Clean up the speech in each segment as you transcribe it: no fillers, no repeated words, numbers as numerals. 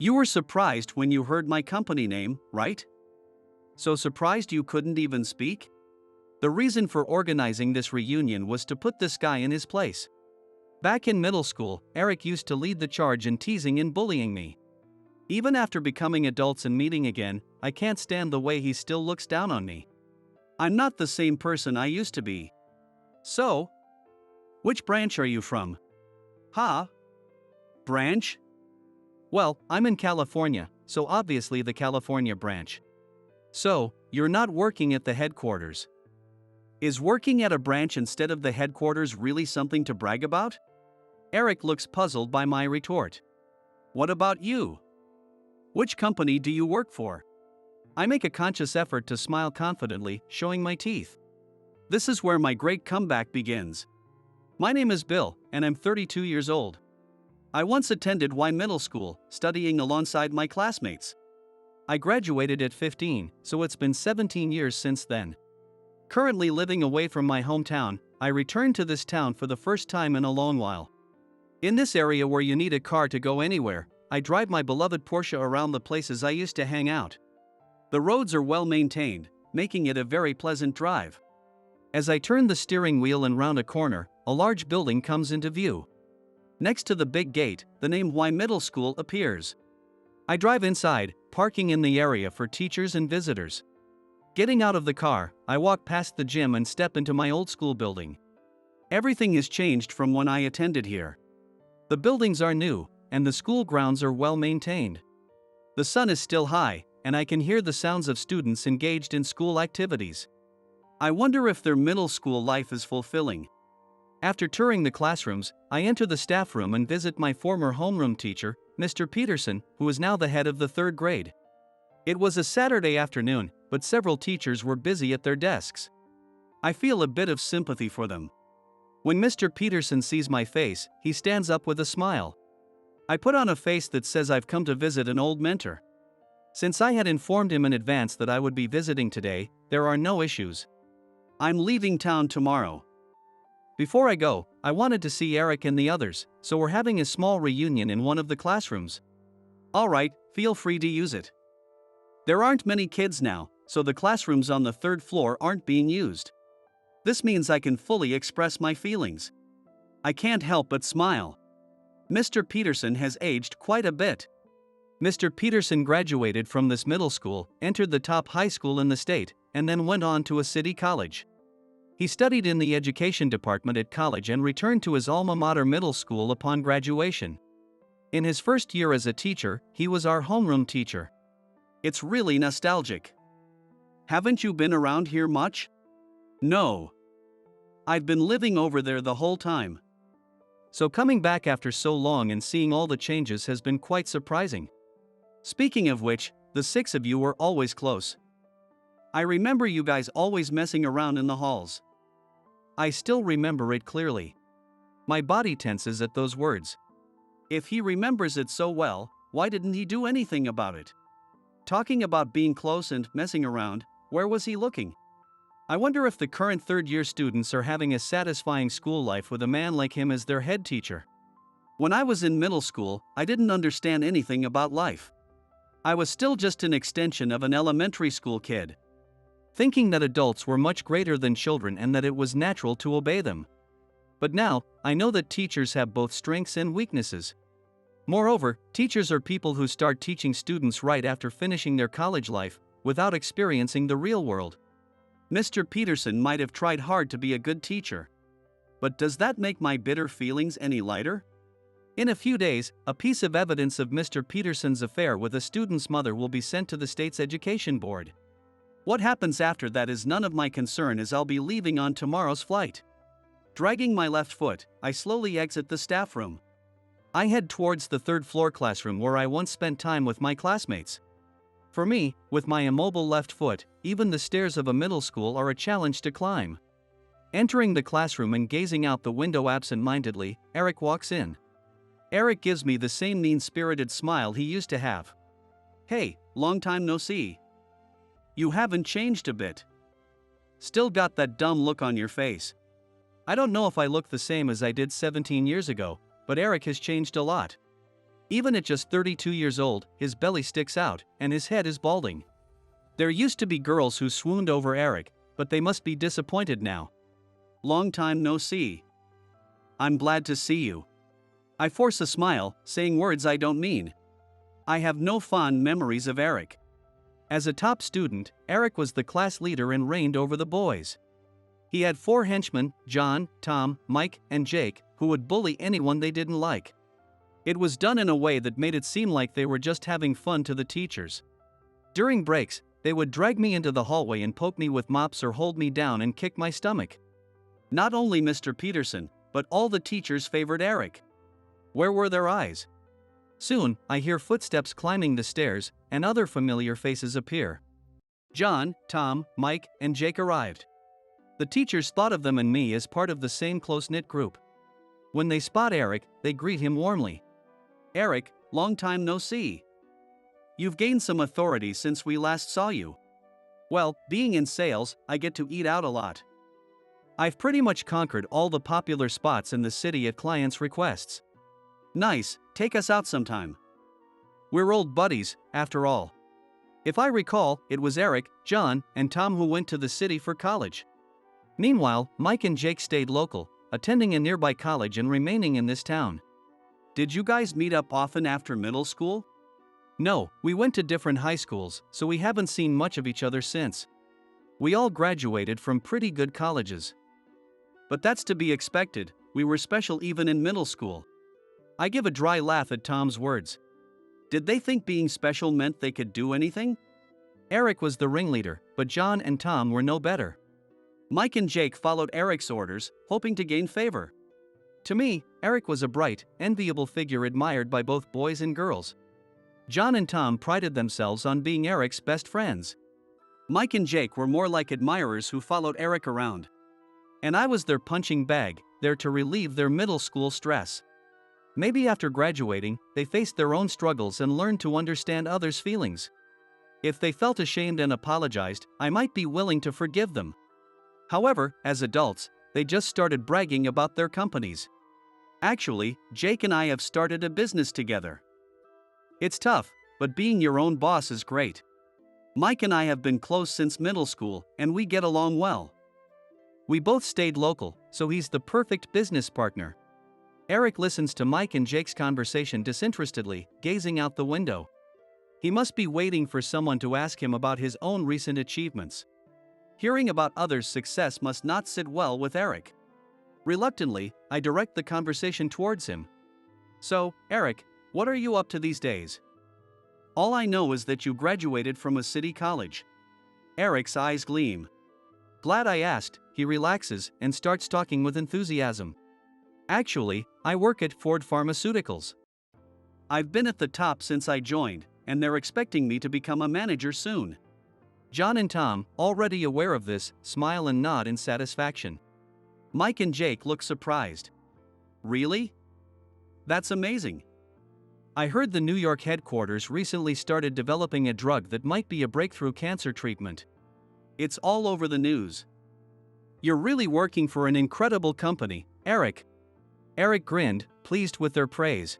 You were surprised when you heard my company name, right? So surprised you couldn't even speak? The reason for organizing this reunion was to put this guy in his place. Back in middle school, Eric used to lead the charge in teasing and bullying me. Even after becoming adults and meeting again, I can't stand the way he still looks down on me. I'm not the same person I used to be. So, which branch are you from? Huh? Branch? Well, I'm in California, so obviously the California branch. So, you're not working at the headquarters. Is working at a branch instead of the headquarters really something to brag about? Eric looks puzzled by my retort. What about you? Which company do you work for? I make a conscious effort to smile confidently, showing my teeth. This is where my great comeback begins. My name is Bill, and I'm 32 years old. I once attended Y Middle School, studying alongside my classmates. I graduated at 15, so it's been 17 years since then. Currently living away from my hometown, I returned to this town for the first time in a long while. In this area where you need a car to go anywhere, I drive my beloved Porsche around the places I used to hang out. The roads are well maintained, making it a very pleasant drive. As I turn the steering wheel and round a corner, a large building comes into view. Next to the big gate, the name Y Middle School appears. I drive inside, parking in the area for teachers and visitors. Getting out of the car, I walk past the gym and step into my old school building. Everything has changed from when I attended here. The buildings are new, and the school grounds are well maintained. The sun is still high, and I can hear the sounds of students engaged in school activities. I wonder if their middle school life is fulfilling. After touring the classrooms, I enter the staff room and visit my former homeroom teacher, Mr. Peterson, who is now the head of the third grade. It was a Saturday afternoon, but several teachers were busy at their desks. I feel a bit of sympathy for them. When Mr. Peterson sees my face, he stands up with a smile. I put on a face that says I've come to visit an old mentor. Since I had informed him in advance that I would be visiting today, there are no issues. I'm leaving town tomorrow. Before I go, I wanted to see Eric and the others, so we're having a small reunion in one of the classrooms. Alright, feel free to use it. There aren't many kids now, so the classrooms on the third floor aren't being used. This means I can fully express my feelings. I can't help but smile. Mr. Peterson has aged quite a bit. Mr. Peterson graduated from this middle school, entered the top high school in the state, and then went on to a city college. He studied in the education department at college and returned to his alma mater middle school upon graduation. In his first year as a teacher, he was our homeroom teacher. It's really nostalgic. Haven't you been around here much? No. I've been living over there the whole time. So coming back after so long and seeing all the changes has been quite surprising. Speaking of which, the six of you were always close. I remember you guys always messing around in the halls. I still remember it clearly. My body tenses at those words. If he remembers it so well, why didn't he do anything about it? Talking about being close and messing around, where was he looking? I wonder if the current third-year students are having a satisfying school life with a man like him as their head teacher. When I was in middle school, I didn't understand anything about life. I was still just an extension of an elementary school kid, thinking that adults were much greater than children and that it was natural to obey them. But now, I know that teachers have both strengths and weaknesses. Moreover, teachers are people who start teaching students right after finishing their college life, without experiencing the real world. Mr. Peterson might have tried hard to be a good teacher. But does that make my bitter feelings any lighter? In a few days, a piece of evidence of Mr. Peterson's affair with a student's mother will be sent to the state's education board. What happens after that is none of my concern, as I'll be leaving on tomorrow's flight. Dragging my left foot, I slowly exit the staff room. I head towards the third floor classroom where I once spent time with my classmates. For me, with my immobile left foot, even the stairs of a middle school are a challenge to climb. Entering the classroom and gazing out the window absent-mindedly, Eric walks in. Eric gives me the same mean-spirited smile he used to have. Hey, long time no see. You haven't changed a bit. Still got that dumb look on your face. I don't know if I look the same as I did 17 years ago, but Eric has changed a lot. Even at just 32 years old, his belly sticks out, and his head is balding. There used to be girls who swooned over Eric, but they must be disappointed now. Long time no see. I'm glad to see you. I force a smile, saying words I don't mean. I have no fond memories of Eric. As a top student, Eric was the class leader and reigned over the boys. He had 4 henchmen, John, Tom, Mike, and Jake, who would bully anyone they didn't like. It was done in a way that made it seem like they were just having fun to the teachers. During breaks, they would drag me into the hallway and poke me with mops or hold me down and kick my stomach. Not only Mr. Peterson, but all the teachers favored Eric. Where were their eyes? Soon, I hear footsteps climbing the stairs, and other familiar faces appear. John, Tom, Mike, and Jake arrived. The teachers thought of them and me as part of the same close-knit group. When they spot Eric, they greet him warmly. Eric, long time no see. You've gained some authority since we last saw you. Well, being in sales, I get to eat out a lot. I've pretty much conquered all the popular spots in the city at clients' requests. Nice, take us out sometime. We're old buddies, after all. If I recall, it was Eric, John, and Tom who went to the city for college. Meanwhile, Mike and Jake stayed local, attending a nearby college and remaining in this town. Did you guys meet up often after middle school? No, we went to different high schools, so we haven't seen much of each other since. We all graduated from pretty good colleges. But that's to be expected, we were special even in middle school. I give a dry laugh at Tom's words. Did they think being special meant they could do anything? Eric was the ringleader, but John and Tom were no better. Mike and Jake followed Eric's orders, hoping to gain favor. To me, Eric was a bright, enviable figure admired by both boys and girls. John and Tom prided themselves on being Eric's best friends. Mike and Jake were more like admirers who followed Eric around. And I was their punching bag, there to relieve their middle school stress. Maybe after graduating, they faced their own struggles and learned to understand others' feelings. If they felt ashamed and apologized, I might be willing to forgive them. However, as adults, they just started bragging about their companies. Actually, Jake and I have started a business together. It's tough, but being your own boss is great. Mike and I have been close since middle school, and we get along well. We both stayed local, so he's the perfect business partner. Eric listens to Mike and Jake's conversation disinterestedly, gazing out the window. He must be waiting for someone to ask him about his own recent achievements. Hearing about others' success must not sit well with Eric. Reluctantly, I direct the conversation towards him. So, Eric, what are you up to these days? All I know is that you graduated from a city college. Eric's eyes gleam. Glad I asked, he relaxes and starts talking with enthusiasm. Actually, I work at Ford Pharmaceuticals. I've been at the top since I joined, and they're expecting me to become a manager soon. John and Tom, already aware of this, smile and nod in satisfaction. Mike and Jake look surprised. Really? That's amazing. I heard the New York headquarters recently started developing a drug that might be a breakthrough cancer treatment. It's all over the news. You're really working for an incredible company, Eric. Eric grinned, pleased with their praise.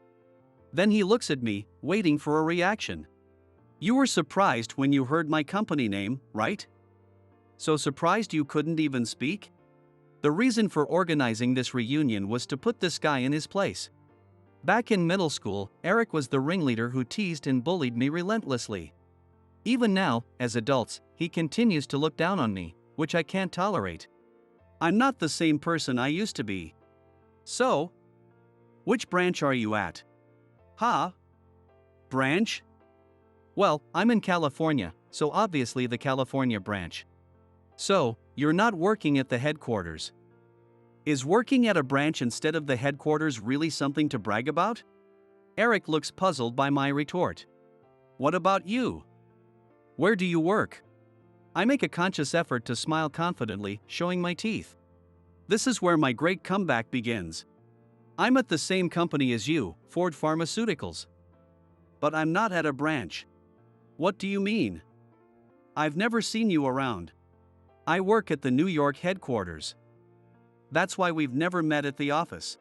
Then he looks at me, waiting for a reaction. You were surprised when you heard my company name, right? So surprised you couldn't even speak? The reason for organizing this reunion was to put this guy in his place. Back in middle school, Eric was the ringleader who teased and bullied me relentlessly. Even now, as adults, he continues to look down on me, which I can't tolerate. I'm not the same person I used to be. So? Which branch are you at? Huh? Branch? Well, I'm in California, so obviously the California branch. So, you're not working at the headquarters. Is working at a branch instead of the headquarters really something to brag about? Eric looks puzzled by my retort. What about you? Where do you work? I make a conscious effort to smile confidently, showing my teeth. This is where my great comeback begins. I'm at the same company as you, Ford Pharmaceuticals. But I'm not at a branch. What do you mean? I've never seen you around. I work at the New York headquarters. That's why we've never met at the office.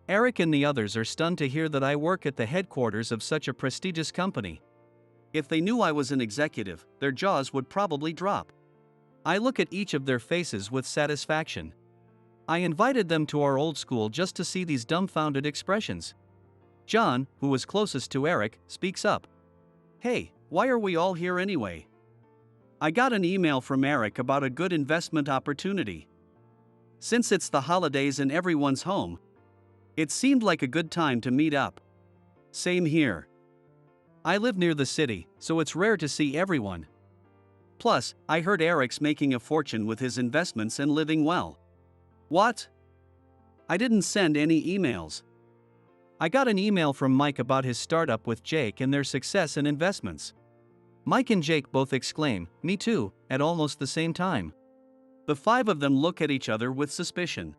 Eric and the others are stunned to hear that I work at the headquarters of such a prestigious company. If they knew I was an executive, their jaws would probably drop. I look at each of their faces with satisfaction. I invited them to our old school just to see these dumbfounded expressions. John, who was closest to Eric, speaks up. "Hey, why are we all here anyway?" "I got an email from Eric about a good investment opportunity. Since it's the holidays and everyone's home, it seemed like a good time to meet up." "Same here. I live near the city, so it's rare to see everyone. Plus, I heard Eric's making a fortune with his investments and living well." "What?" "I didn't send any emails. I got an email from Mike about his startup with Jake and their success and investments." Mike and Jake both exclaim, "Me too," at almost the same time. The five of them look at each other with suspicion.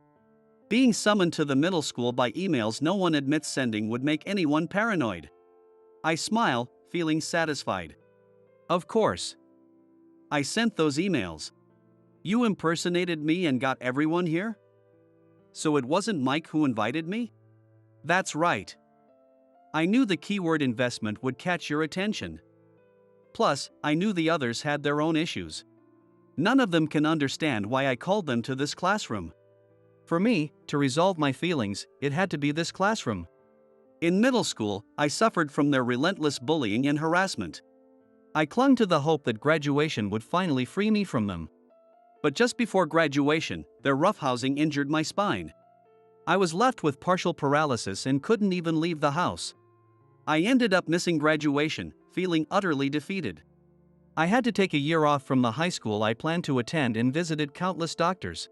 Being summoned to the middle school by emails no one admits sending would make anyone paranoid. I smile, feeling satisfied. "Of course. I sent those emails. You impersonated me and got everyone here? So it wasn't Mike who invited me?" "That's right. I knew the keyword investment would catch your attention. Plus, I knew the others had their own issues. None of them can understand why I called them to this classroom. For me, to resolve my feelings, it had to be this classroom. In middle school, I suffered from their relentless bullying and harassment. I clung to the hope that graduation would finally free me from them. But just before graduation, their roughhousing injured my spine. I was left with partial paralysis and couldn't even leave the house. I ended up missing graduation, feeling utterly defeated. I had to take a year off from the high school I planned to attend and visited countless doctors.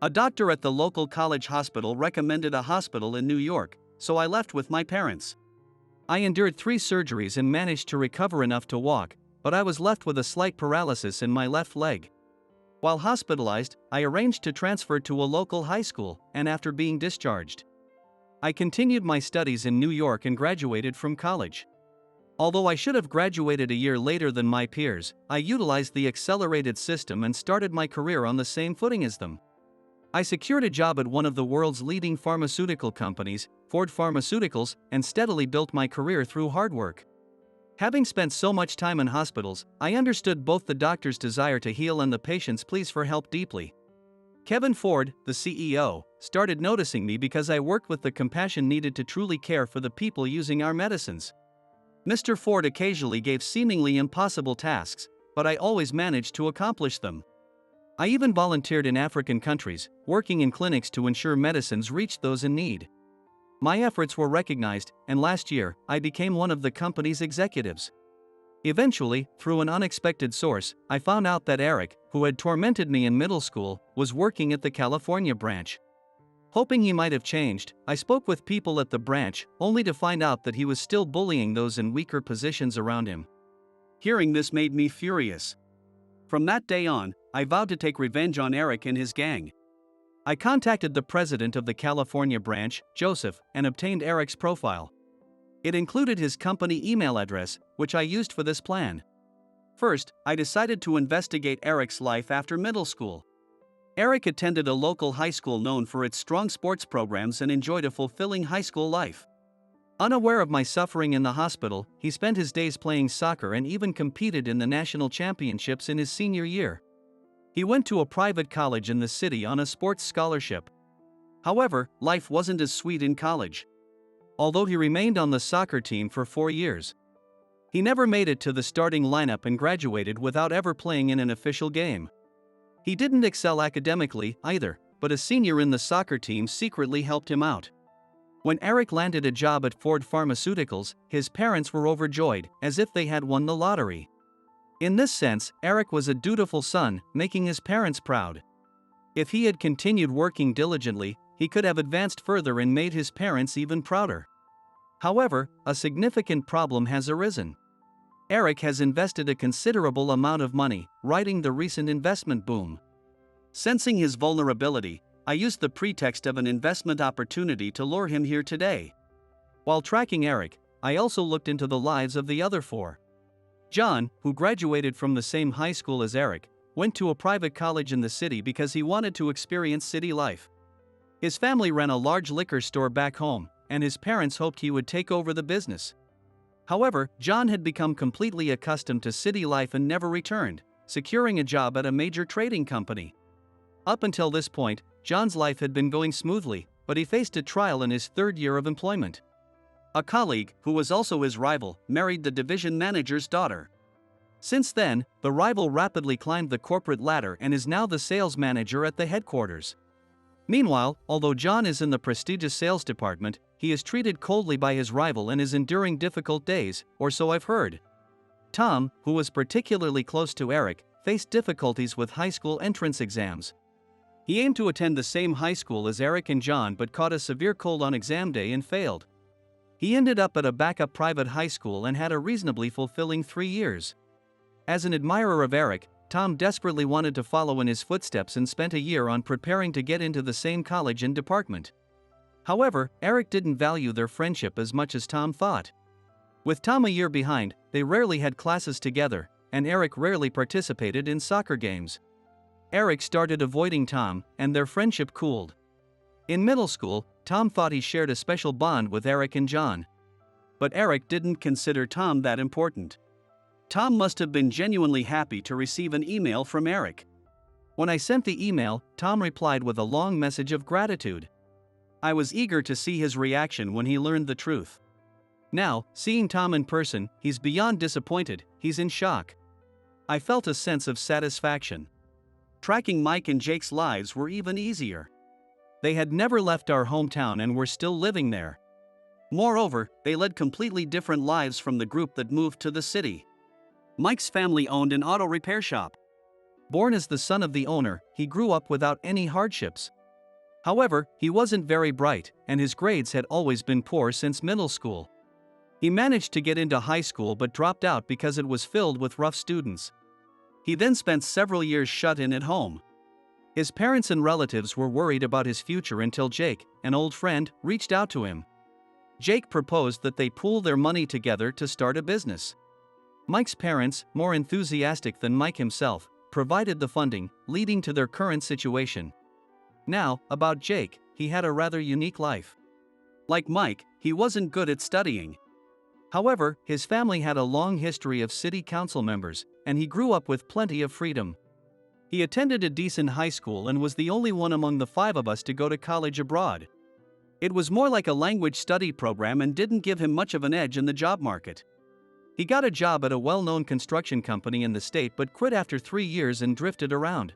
A doctor at the local college hospital recommended a hospital in New York, so I left with my parents. I endured 3 surgeries and managed to recover enough to walk, but I was left with a slight paralysis in my left leg. While hospitalized, I arranged to transfer to a local high school, and after being discharged, I continued my studies in New York and graduated from college. Although I should have graduated a year later than my peers, I utilized the accelerated system and started my career on the same footing as them. I secured a job at one of the world's leading pharmaceutical companies, Ford Pharmaceuticals, and steadily built my career through hard work. Having spent so much time in hospitals, I understood both the doctor's desire to heal and the patient's pleas for help deeply. Kevin Ford, the CEO, started noticing me because I worked with the compassion needed to truly care for the people using our medicines. Mr. Ford occasionally gave seemingly impossible tasks, but I always managed to accomplish them. I even volunteered in African countries, working in clinics to ensure medicines reached those in need. My efforts were recognized, and last year, I became one of the company's executives. Eventually, through an unexpected source, I found out that Eric, who had tormented me in middle school, was working at the California branch. Hoping he might have changed, I spoke with people at the branch, only to find out that he was still bullying those in weaker positions around him. Hearing this made me furious. From that day on, I vowed to take revenge on Eric and his gang. I contacted the president of the California branch, Joseph, and obtained Eric's profile. It included his company email address, which I used for this plan. First, I decided to investigate Eric's life after middle school. Eric attended a local high school known for its strong sports programs and enjoyed a fulfilling high school life. Unaware of my suffering in the hospital, he spent his days playing soccer and even competed in the national championships in his senior year. He went to a private college in the city on a sports scholarship. However, life wasn't as sweet in college. Although he remained on the soccer team for 4 years, he never made it to the starting lineup and graduated without ever playing in an official game. He didn't excel academically either, but a senior in the soccer team secretly helped him out. When Eric landed a job at Ford Pharmaceuticals, his parents were overjoyed, as if they had won the lottery. In this sense, Eric was a dutiful son, making his parents proud. If he had continued working diligently, he could have advanced further and made his parents even prouder. However, a significant problem has arisen. Eric has invested a considerable amount of money, riding the recent investment boom. Sensing his vulnerability, I used the pretext of an investment opportunity to lure him here today. While tracking Eric, I also looked into the lives of the other 4. John, who graduated from the same high school as Eric, went to a private college in the city because he wanted to experience city life. His family ran a large liquor store back home, and his parents hoped he would take over the business. However, John had become completely accustomed to city life and never returned, securing a job at a major trading company. Up until this point, John's life had been going smoothly, but he faced a trial in his third year of employment. A colleague, who was also his rival, married the division manager's daughter. Since then, the rival rapidly climbed the corporate ladder and is now the sales manager at the headquarters. Meanwhile, although John is in the prestigious sales department, he is treated coldly by his rival and is enduring difficult days, or so I've heard. Tom, who was particularly close to Eric, faced difficulties with high school entrance exams. He aimed to attend the same high school as Eric and John but caught a severe cold on exam day and failed. He ended up at a backup private high school and had a reasonably fulfilling 3 years. As an admirer of Eric, Tom desperately wanted to follow in his footsteps and spent a year on preparing to get into the same college and department. However, Eric didn't value their friendship as much as Tom thought. With Tom a year behind, they rarely had classes together, and Eric rarely participated in soccer games. Eric started avoiding Tom, and their friendship cooled. In middle school, Tom thought he shared a special bond with Eric and John. But Eric didn't consider Tom that important. Tom must have been genuinely happy to receive an email from Eric. When I sent the email, Tom replied with a long message of gratitude. I was eager to see his reaction when he learned the truth. Now, seeing Tom in person, he's beyond disappointed, he's in shock. I felt a sense of satisfaction. Tracking Mike and Jake's lives were even easier. They had never left our hometown and were still living there. Moreover, they led completely different lives from the group that moved to the city. Mike's family owned an auto repair shop. Born as the son of the owner, he grew up without any hardships. However, he wasn't very bright, and his grades had always been poor since middle school. He managed to get into high school but dropped out because it was filled with rough students. He then spent several years shut in at home. His parents and relatives were worried about his future until Jake, an old friend, reached out to him. Jake proposed that they pool their money together to start a business. Mike's parents, more enthusiastic than Mike himself, provided the funding, leading to their current situation. Now, about Jake, he had a rather unique life. Like Mike, he wasn't good at studying. However, his family had a long history of city council members, and he grew up with plenty of freedom. He attended a decent high school and was the only one among the 5 of us to go to college abroad. It was more like a language study program and didn't give him much of an edge in the job market. He got a job at a well-known construction company in the state but quit after 3 years and drifted around.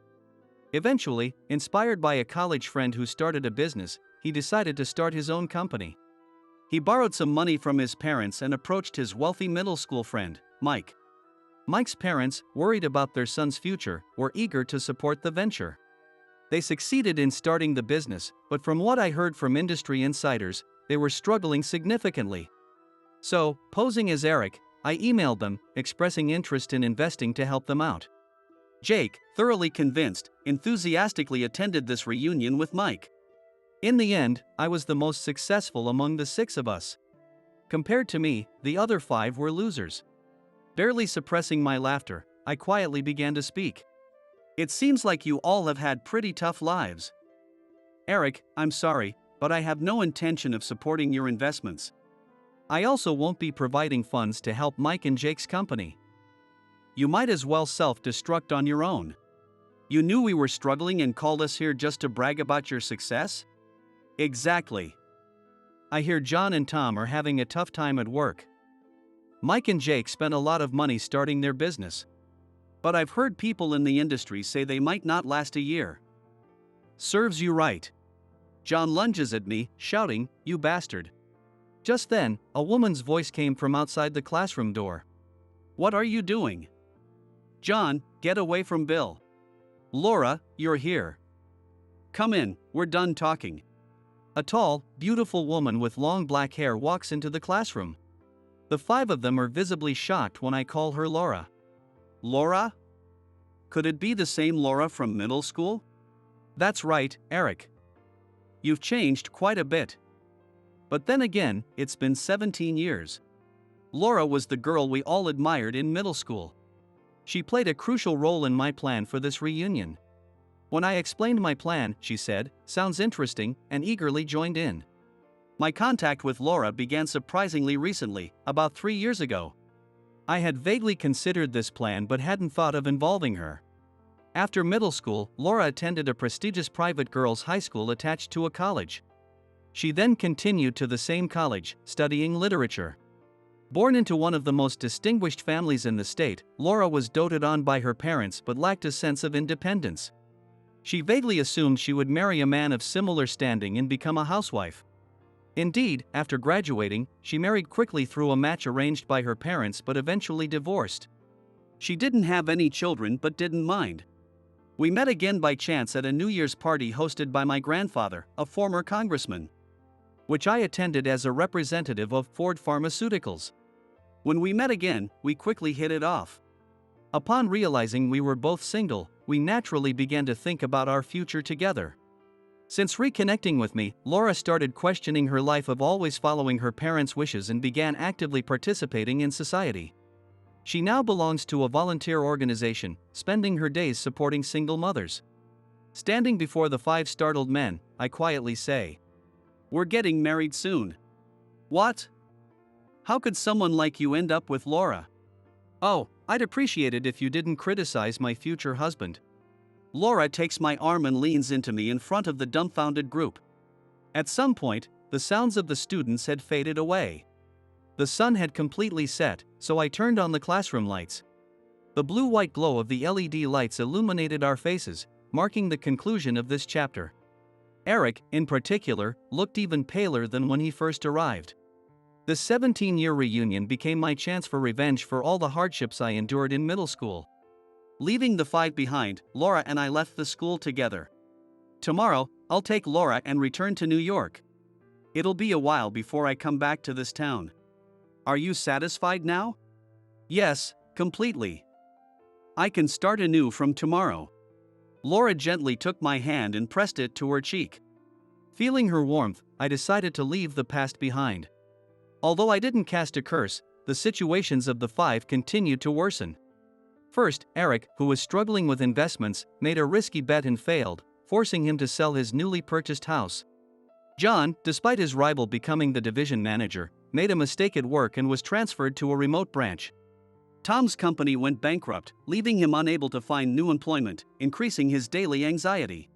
Eventually, inspired by a college friend who started a business, he decided to start his own company. He borrowed some money from his parents and approached his wealthy middle school friend, Mike. Mike's parents, worried about their son's future, were eager to support the venture. They succeeded in starting the business, but from what I heard from industry insiders, they were struggling significantly. So, posing as Eric, I emailed them, expressing interest in investing to help them out. Jake, thoroughly convinced, enthusiastically attended this reunion with Mike. In the end, I was the most successful among the 6 of us. Compared to me, the other 5 were losers. Barely suppressing my laughter, I quietly began to speak. It seems like you all have had pretty tough lives. Eric, I'm sorry, but I have no intention of supporting your investments. I also won't be providing funds to help Mike and Jake's company. You might as well self-destruct on your own. You knew we were struggling and called us here just to brag about your success? Exactly. I hear John and Tom are having a tough time at work. Mike and Jake spent a lot of money starting their business. But I've heard people in the industry say they might not last a year. Serves you right. John lunges at me, shouting, "You bastard." Just then, a woman's voice came from outside the classroom door. What are you doing? John, get away from Bill. Laura, you're here. Come in, we're done talking. A tall, beautiful woman with long black hair walks into the classroom. The 5 of them are visibly shocked when I call her Laura. Laura? Could it be the same Laura from middle school? That's right, Eric. You've changed quite a bit. But then again, it's been 17 years. Laura was the girl we all admired in middle school. She played a crucial role in my plan for this reunion. When I explained my plan, she said, "Sounds interesting," and eagerly joined in. My contact with Laura began surprisingly recently, about 3 years ago. I had vaguely considered this plan but hadn't thought of involving her. After middle school, Laura attended a prestigious private girls' high school attached to a college. She then continued to the same college, studying literature. Born into one of the most distinguished families in the state, Laura was doted on by her parents but lacked a sense of independence. She vaguely assumed she would marry a man of similar standing and become a housewife. Indeed, after graduating, she married quickly through a match arranged by her parents but eventually divorced. She didn't have any children but didn't mind. We met again by chance at a New Year's party hosted by my grandfather, a former congressman, which I attended as a representative of Ford Pharmaceuticals. When we met again, we quickly hit it off. Upon realizing we were both single, we naturally began to think about our future together. Since reconnecting with me, Laura started questioning her life of always following her parents' wishes and began actively participating in society. She now belongs to a volunteer organization, spending her days supporting single mothers. Standing before the 5 startled men, I quietly say, "We're getting married soon." "What? How could someone like you end up with Laura?" "Oh, I'd appreciate it if you didn't criticize my future husband." Laura takes my arm and leans into me in front of the dumbfounded group. At some point, the sounds of the students had faded away. The sun had completely set, so I turned on the classroom lights. The blue-white glow of the LED lights illuminated our faces, marking the conclusion of this chapter. Eric, in particular, looked even paler than when he first arrived. The 17-year reunion became my chance for revenge for all the hardships I endured in middle school. Leaving the 5 behind, Laura and I left the school together. Tomorrow, I'll take Laura and return to New York. It'll be a while before I come back to this town. Are you satisfied now? Yes, completely. I can start anew from tomorrow. Laura gently took my hand and pressed it to her cheek. Feeling her warmth, I decided to leave the past behind. Although I didn't cast a curse, the situations of the 5 continued to worsen. First, Eric, who was struggling with investments, made a risky bet and failed, forcing him to sell his newly purchased house. John, despite his rival becoming the division manager, made a mistake at work and was transferred to a remote branch. Tom's company went bankrupt, leaving him unable to find new employment, increasing his daily anxiety.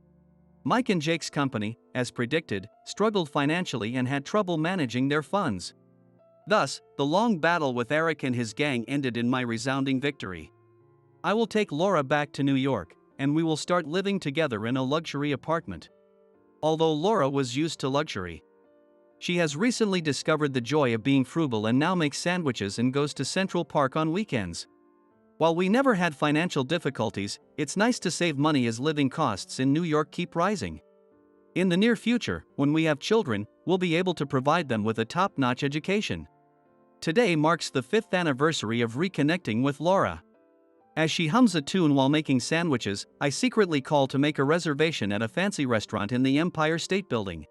Mike and Jake's company, as predicted, struggled financially and had trouble managing their funds. Thus, the long battle with Eric and his gang ended in my resounding victory. I will take Laura back to New York, and we will start living together in a luxury apartment. Although Laura was used to luxury, she has recently discovered the joy of being frugal and now makes sandwiches and goes to Central Park on weekends. While we never had financial difficulties, it's nice to save money as living costs in New York keep rising. In the near future, when we have children, we'll be able to provide them with a top-notch education. Today marks the 5th anniversary of reconnecting with Laura. As she hums a tune while making sandwiches, I secretly call to make a reservation at a fancy restaurant in the Empire State Building.